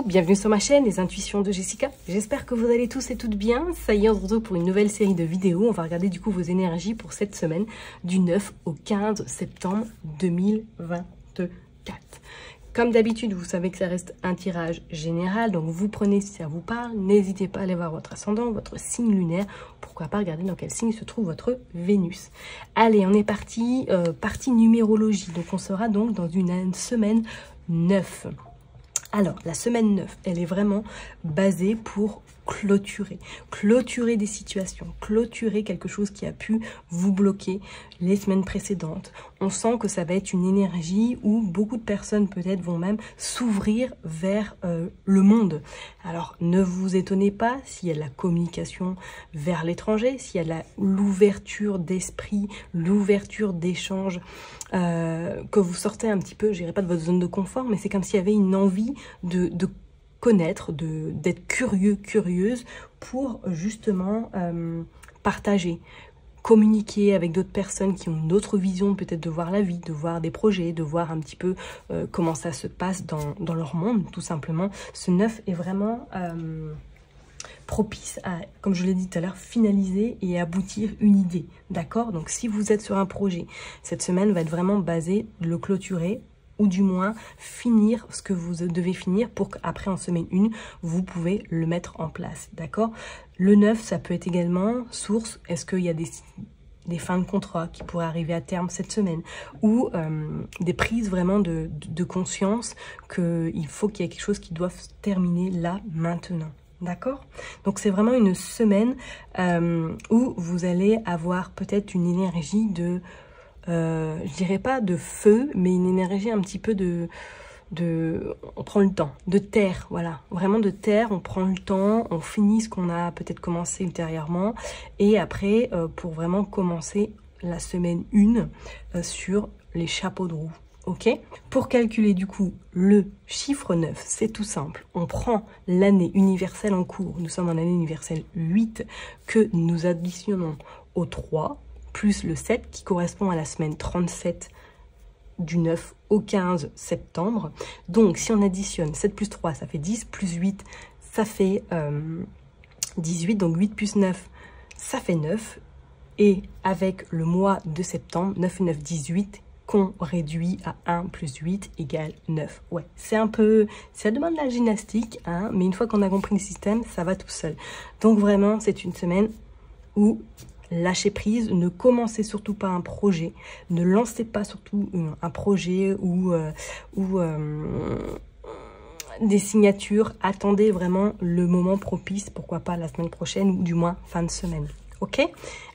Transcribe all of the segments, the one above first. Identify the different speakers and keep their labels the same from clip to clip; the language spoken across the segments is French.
Speaker 1: bienvenue sur ma chaîne, les intuitions de Jessica. J'espère que vous allez tous et toutes bien. Ça y est, on se retrouve pour une nouvelle série de vidéos. On va regarder du coup vos énergies pour cette semaine du 9 au 15 septembre 2024. Comme d'habitude, vous savez que ça reste un tirage général, donc vous prenez si ça vous parle. N'hésitez pas à aller voir votre ascendant, votre signe lunaire. Pourquoi pas regarder dans quel signe se trouve votre Vénus. Allez, on est parti, partie numérologie. Donc on sera donc dans une semaine 9. Alors, la semaine 9, elle est vraiment basée pour clôturer des situations, clôturer quelque chose qui a pu vous bloquer les semaines précédentes. On sent que ça va être une énergie où beaucoup de personnes peut-être vont même s'ouvrir vers le monde. Alors, ne vous étonnez pas s'il y a de la communication vers l'étranger, s'il y a l'ouverture d'esprit, l'ouverture d'échange, que vous sortez un petit peu, je dirais pas de votre zone de confort, mais c'est comme s'il y avait une envie de connaître, d'être curieuse pour justement partager, communiquer avec d'autres personnes qui ont une autre vision peut-être de voir la vie, de voir des projets, de voir un petit peu comment ça se passe dans leur monde, tout simplement. Ce 9 est vraiment propice à, comme je l'ai dit tout à l'heure, finaliser et aboutir une idée, d'accord? Donc si vous êtes sur un projet, cette semaine va être vraiment basée, le clôturer, ou du moins finir ce que vous devez finir pour qu'après en semaine 1, vous pouvez le mettre en place, d'accord? Le 9, ça peut être également source, est-ce qu'il y a des fins de contrat qui pourraient arriver à terme cette semaine, ou des prises vraiment de conscience qu'il faut qu'il y ait quelque chose qui doit se terminer là, maintenant. D'accord? Donc c'est vraiment une semaine où vous allez avoir peut-être une énergie de... je dirais pas de feu, mais une énergie un petit peu on prend le temps, de terre, voilà, vraiment de terre, on prend le temps, on finit ce qu'on a peut-être commencé ultérieurement, et après, pour vraiment commencer la semaine 1 sur les chapeaux de roue, ok? Pour calculer du coup le chiffre 9, c'est tout simple, on prend l'année universelle en cours, nous sommes en année universelle 8, que nous additionnons au 3, plus le 7 qui correspond à la semaine 37 du 9 au 15 septembre. Donc, si on additionne 7 plus 3, ça fait 10, plus 8, ça fait 18. Donc, 8 plus 9, ça fait 9. Et avec le mois de septembre, 9 et 9, 18, qu'on réduit à 1 plus 8 égale 9. Ouais, c'est un peu... ça demande de la gymnastique, hein, mais une fois qu'on a compris le système, ça va tout seul. Donc, vraiment, c'est une semaine où... lâchez prise, ne commencez surtout pas un projet, ne lancez pas surtout un projet ou des signatures. Attendez vraiment le moment propice, pourquoi pas la semaine prochaine ou du moins fin de semaine. Ok?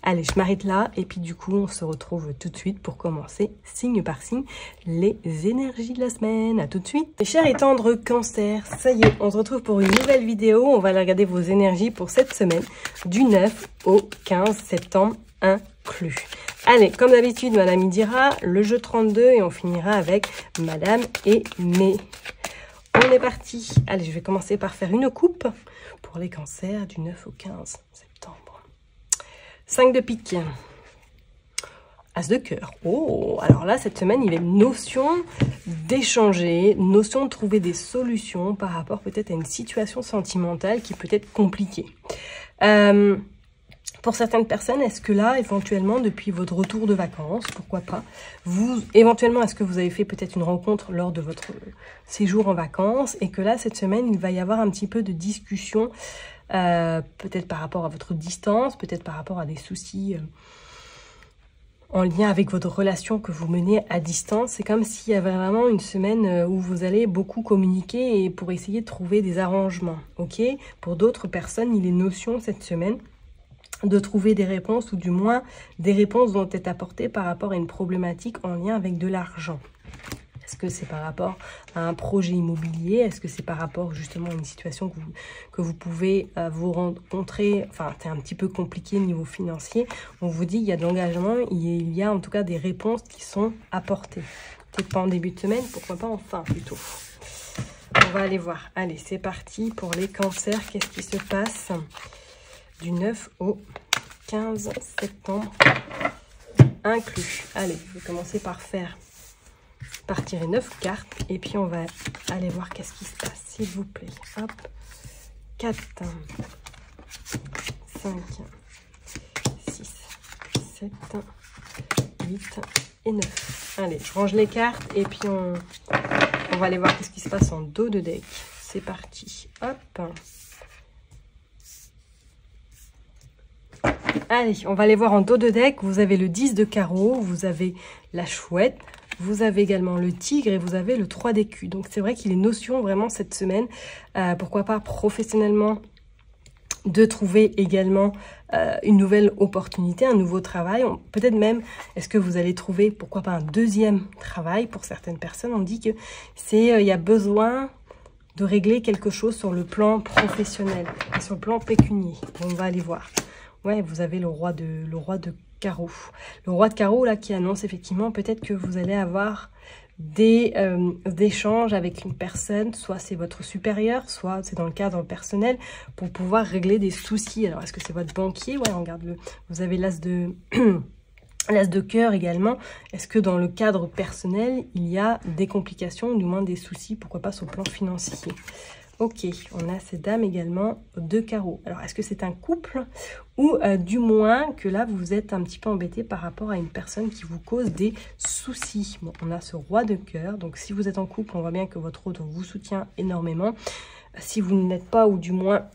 Speaker 1: Allez, je m'arrête là et puis du coup, on se retrouve tout de suite pour commencer signe par signe les énergies de la semaine. À tout de suite. Mes chers et tendres cancers, ça y est, on se retrouve pour une nouvelle vidéo. On va aller regarder vos énergies pour cette semaine du 9 au 15 septembre inclus. Allez, comme d'habitude, Madame dira le jeu 32 et on finira avec Madame Aimée. On est parti. Allez, je vais commencer par faire une coupe pour les cancers du 9 au 15 septembre. 5 de pique, As de cœur. Oh, alors là, cette semaine, il y a une notion d'échanger, notion de trouver des solutions par rapport peut-être à une situation sentimentale qui peut être compliquée. Pour certaines personnes, est-ce que là, éventuellement, depuis votre retour de vacances, pourquoi pas, éventuellement, est-ce que vous avez fait peut-être une rencontre lors de votre séjour en vacances et que là, cette semaine, il va y avoir un petit peu de discussion peut-être par rapport à votre distance, peut-être par rapport à des soucis en lien avec votre relation que vous menez à distance. C'est comme s'il y avait vraiment une semaine où vous allez beaucoup communiquer et pour essayer de trouver des arrangements. Ok? Pour d'autres personnes, il est notion cette semaine de trouver des réponses ou du moins des réponses vont être apportées par rapport à une problématique en lien avec de l'argent. Est-ce que c'est par rapport à un projet immobilier? Est-ce que c'est par rapport justement à une situation que vous pouvez vous rencontrer? Enfin, c'est un petit peu compliqué au niveau financier. On vous dit il y a de l'engagement, il y a en tout cas des réponses qui sont apportées. Peut-être pas en début de semaine, pourquoi pas en fin plutôt. On va aller voir. Allez, c'est parti pour les cancers. Qu'est-ce qui se passe du 9 au 15 septembre inclus? Allez, je vais commencer par faire par tirer 9 cartes. Et puis, on va aller voir qu'est-ce qui se passe, s'il vous plaît. Hop. 4, 5, 6, 7, 8 et 9. Allez, je range les cartes et puis on va aller voir qu'est-ce qui se passe en dos de deck. C'est parti. Hop. Allez, on va aller voir en dos de deck. Vous avez le 10 de carreau, vous avez la chouette, vous avez également le tigre et vous avez le 3 d'écus. Donc, c'est vrai qu'il est notion vraiment cette semaine, pourquoi pas professionnellement, de trouver également une nouvelle opportunité, un nouveau travail. Peut-être même, est-ce que vous allez trouver, pourquoi pas un deuxième travail pour certaines personnes. On dit que il y a besoin de régler quelque chose sur le plan professionnel et sur le plan pécunier. On va aller voir. Ouais, vous avez le roi de carreau. Le roi de carreau, là, qui annonce effectivement peut-être que vous allez avoir des échanges avec une personne, soit c'est votre supérieur, soit c'est dans le cadre personnel, pour pouvoir régler des soucis. Alors, est-ce que c'est votre banquier? Ouais, regarde-le. Vous avez l'as de... l'as de cœur également. Est-ce que dans le cadre personnel, il y a des complications, ou du moins des soucis, pourquoi pas sur le plan financier? Ok, on a ces dames également de carreau. Alors, est-ce que c'est un couple ou du moins que là, vous êtes un petit peu embêté par rapport à une personne qui vous cause des soucis? Bon, on a ce roi de cœur. Donc, si vous êtes en couple, on voit bien que votre autre vous soutient énormément. Si vous n'êtes pas, ou du moins...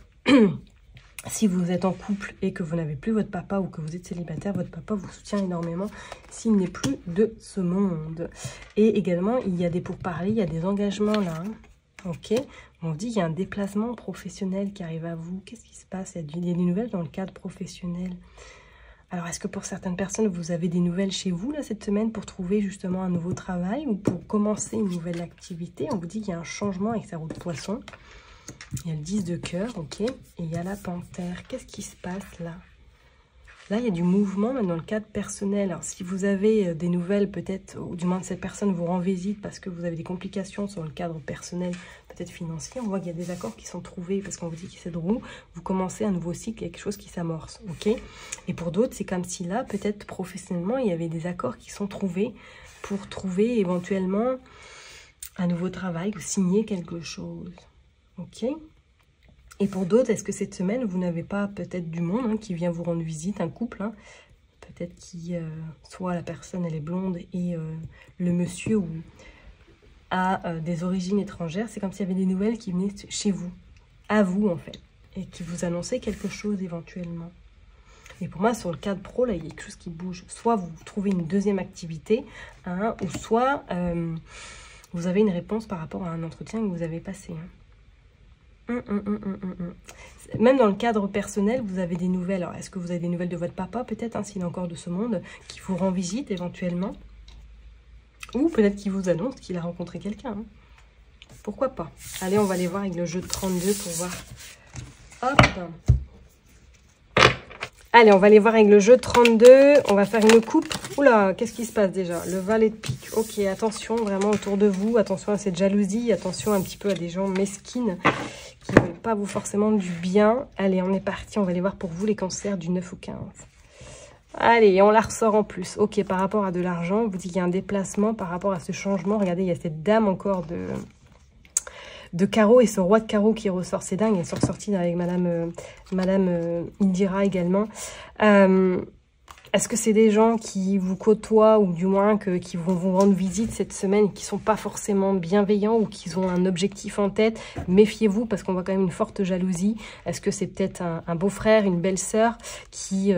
Speaker 1: si vous êtes en couple et que vous n'avez plus votre papa ou que vous êtes célibataire, votre papa vous soutient énormément s'il n'est plus de ce monde. Et également, il y a des pourparlers, il y a des engagements là. Hein. Ok, on dit qu'il y a un déplacement professionnel qui arrive à vous. Qu'est-ce qui se passe? Il y a des nouvelles dans le cadre professionnel. Alors, est-ce que pour certaines personnes, vous avez des nouvelles chez vous là cette semaine pour trouver justement un nouveau travail ou pour commencer une nouvelle activité? On vous dit qu'il y a un changement avec sa roue de poisson. Il y a le 10 de cœur, ok. Et il y a la panthère. Qu'est-ce qui se passe là? Là, il y a du mouvement, même dans le cadre personnel. Alors, si vous avez des nouvelles, peut-être, ou du moins cette personne vous rend visite parce que vous avez des complications sur le cadre personnel, peut-être financier, on voit qu'il y a des accords qui sont trouvés parce qu'on vous dit qu'il y a cette roue. Vous commencez un nouveau cycle, quelque chose qui s'amorce, ok. Et pour d'autres, c'est comme si là, peut-être professionnellement, il y avait des accords qui sont trouvés pour trouver éventuellement un nouveau travail ou signer quelque chose. Ok. Et pour d'autres, est-ce que cette semaine, vous n'avez pas peut-être du monde hein, qui vient vous rendre visite, un couple hein, peut-être qui, soit la personne, elle est blonde et le monsieur ou a des origines étrangères. C'est comme s'il y avait des nouvelles qui venaient chez vous, à vous en fait, et qui vous annonçaient quelque chose éventuellement. Et pour moi, sur le cadre pro, là, il y a quelque chose qui bouge. Soit vous trouvez une deuxième activité, hein, ou soit vous avez une réponse par rapport à un entretien que vous avez passé. Hein. Même dans le cadre personnel, vous avez des nouvelles. Alors, est-ce que vous avez des nouvelles de votre papa, peut-être, hein, s'il est encore de ce monde, qui vous rend visite éventuellement? Ou peut-être qu'il vous annonce qu'il a rencontré quelqu'un. Hein. Pourquoi pas? Allez, on va aller voir avec le jeu de 32 pour voir. Hop! Allez, on va aller voir avec le jeu 32. On va faire une coupe. Oula, qu'est-ce qui se passe déjà? Le valet de pique. Ok, attention vraiment autour de vous. Attention à cette jalousie. Attention un petit peu à des gens mesquines qui ne veulent pas vous forcément du bien. Allez, on est parti. On va aller voir pour vous les cancers du 9 au 15. Allez, on la ressort en plus. Ok, par rapport à de l'argent, on vous dit qu'il y a un déplacement par rapport à ce changement. Regardez, il y a cette dame encore de carreau et ce roi de carreau qui ressort. C'est dingue, elle sort sortie avec Madame Indira également. Est-ce que c'est des gens qui vous côtoient ou du moins qui vont vous rendre visite cette semaine, qui ne sont pas forcément bienveillants ou qui ont un objectif en tête? Méfiez-vous parce qu'on voit quand même une forte jalousie. Est-ce que c'est peut-être un beau-frère, une belle-sœur qui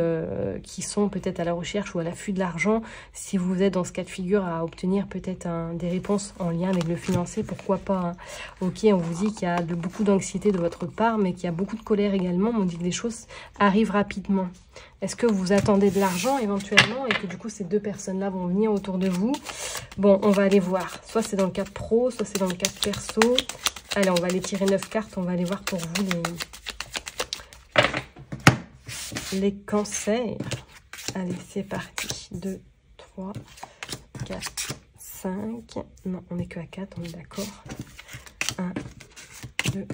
Speaker 1: sont peut-être à la recherche ou à l'affût de l'argent? Si vous êtes dans ce cas de figure à obtenir peut-être des réponses en lien avec le financier, pourquoi pas hein. Ok, on vous dit qu'il y a beaucoup d'anxiété de votre part, mais qu'il y a beaucoup de colère également. On dit que les choses arrivent rapidement. Est-ce que vous attendez de l'argent éventuellement et que du coup ces deux personnes-là vont venir autour de vous? Bon, on va aller voir. Soit c'est dans le cadre pro, soit c'est dans le cadre perso. Allez, on va aller tirer 9 cartes. On va aller voir pour vous les cancers. Allez, c'est parti. 2, 3, 4, 5. Non, on n'est que à 4, on est d'accord. 1, 2,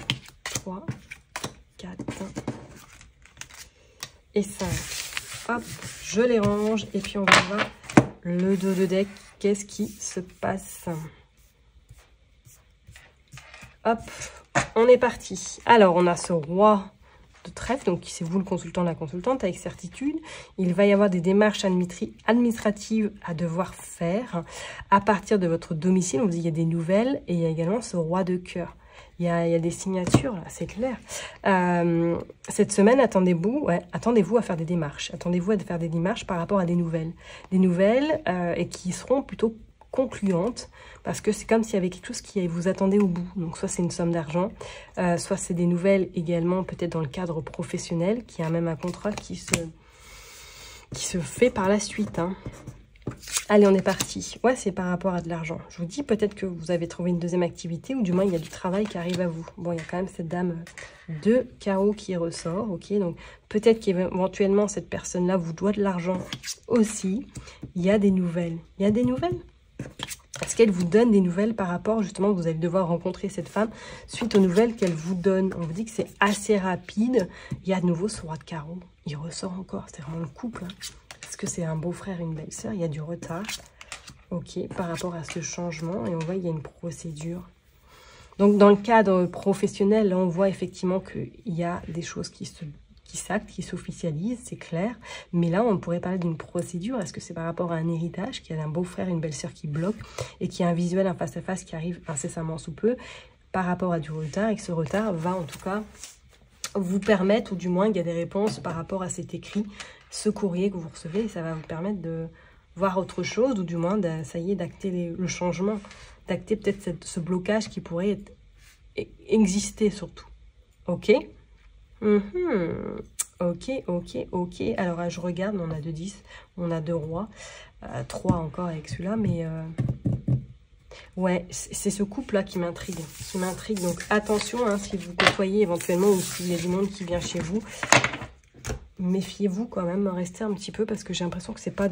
Speaker 1: 3, 4... et 5. Hop, je les range. Et puis on va voir le dos de deck. qu'est-ce qui se passe? Hop, on est parti. Alors, on a ce roi de trèfle, donc c'est vous le consultant, la consultante, avec certitude. Il va y avoir des démarches administratives à devoir faire à partir de votre domicile. On vous dit qu'il y a des nouvelles et il y a également ce roi de cœur. Il y a des signatures, là, c'est clair. Cette semaine, attendez-vous à faire des démarches. Attendez-vous à faire des démarches par rapport à des nouvelles. Des nouvelles et qui seront plutôt concluantes, parce que c'est comme s'il y avait quelque chose qui vous attendait au bout. Donc soit c'est une somme d'argent, soit c'est des nouvelles également, peut-être dans le cadre professionnel, qui a même un contrat qui se fait par la suite. Hein. Allez, on est parti. Ouais, c'est par rapport à de l'argent. Je vous dis peut-être que vous avez trouvé une deuxième activité, ou du moins il y a du travail qui arrive à vous. Bon, il y a quand même cette dame de carreau qui ressort, ok. Donc peut-être qu'éventuellement cette personne-là vous doit de l'argent aussi. Il y a des nouvelles. Il y a des nouvelles. Est-ce qu'elle vous donne des nouvelles par rapport, justement, que vous allez devoir rencontrer cette femme suite aux nouvelles qu'elle vous donne? On vous dit que c'est assez rapide. Il y a de nouveau ce roi de carreau. Il ressort encore. C'est vraiment le couple. Hein. Est-ce que c'est un beau-frère et une belle-sœur? Il y a du retard. Ok, par rapport à ce changement. Et on voit qu'il y a une procédure. Donc, dans le cadre professionnel, là, on voit effectivement qu'il y a des choses qui s'actent, qui s'officialisent, c'est clair. Mais là, on pourrait parler d'une procédure. Est-ce que c'est par rapport à un héritage, qu'il y a un beau-frère et une belle-sœur qui bloquent et qu'il y a un visuel, un face-à-face qui arrive incessamment sous peu par rapport à du retard, et que ce retard va en tout cas vous permettre, ou du moins il y a des réponses par rapport à cet écrit, ce courrier que vous recevez, et ça va vous permettre de voir autre chose, ou du moins, ça y est, d'acter le changement, d'acter peut-être ce blocage qui pourrait exister surtout. Ok? Ok, ok, ok. Alors, je regarde, on a 2 10, on a 2 rois, 3 encore avec celui-là, mais ouais, c'est ce couple-là qui m'intrigue. Donc, attention, hein, si vous côtoyez éventuellement, ou s'il y a du monde qui vient chez vous, méfiez-vous quand même, restez un petit peu, parce que j'ai l'impression que c'est pas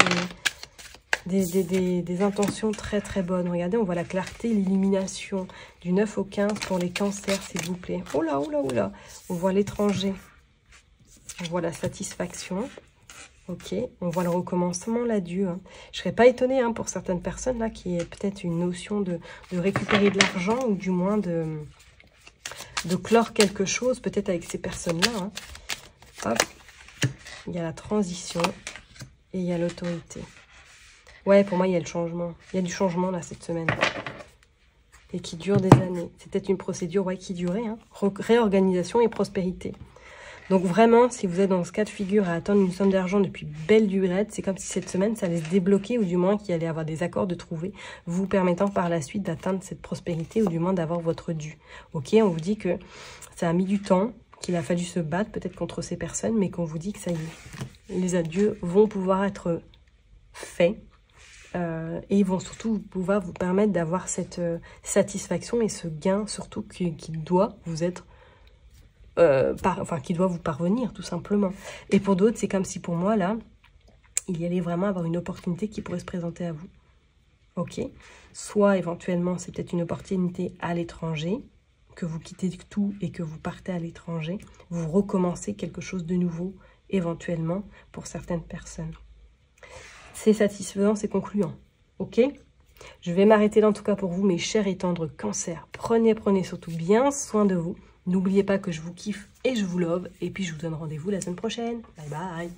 Speaker 1: des intentions très très bonnes. Regardez, on voit la clarté, l'illumination du 9 au 15 pour les cancers, s'il vous plaît. Oh là, oh là, oh là. On voit l'étranger. On voit la satisfaction. Ok, on voit le recommencement, l'adieu. Hein. Je ne serais pas étonnée hein, pour certaines personnes là qui aient peut-être une notion de récupérer de l'argent, ou du moins de clore quelque chose, peut-être avec ces personnes-là. Hein. Hop, il y a la transition et il y a l'autorité. Ouais, pour moi, il y a le changement. Il y a du changement, là, cette semaine. Et qui dure des années. C'est peut-être une procédure ouais, qui durait. Hein. Réorganisation et prospérité. Donc, vraiment, si vous êtes dans ce cas de figure à attendre une somme d'argent depuis belle durée, c'est comme si cette semaine, ça allait se débloquer, ou du moins qu'il allait avoir des accords de trouver, vous permettant par la suite d'atteindre cette prospérité, ou du moins d'avoir votre dû. Ok, on vous dit que ça a mis du temps, qu'il a fallu se battre peut-être contre ces personnes, mais qu'on vous dit que ça y est. Les adieux vont pouvoir être faits. Et ils vont surtout pouvoir vous permettre d'avoir cette satisfaction et ce gain surtout qui doit vous être qui doit vous parvenir tout simplement. Et pour d'autres, c'est comme si pour moi là, il y allait vraiment avoir une opportunité qui pourrait se présenter à vous. Ok, soit éventuellement c'est peut-être une opportunité à l'étranger, que vous quittez tout et que vous partez à l'étranger, vous recommencez quelque chose de nouveau éventuellement pour certaines personnes. C'est satisfaisant, c'est concluant. Ok? Je vais m'arrêter là en tout cas pour vous, mes chers et tendres cancers. Prenez surtout bien soin de vous. N'oubliez pas que je vous kiffe et je vous love. Et puis je vous donne rendez-vous la semaine prochaine. Bye bye!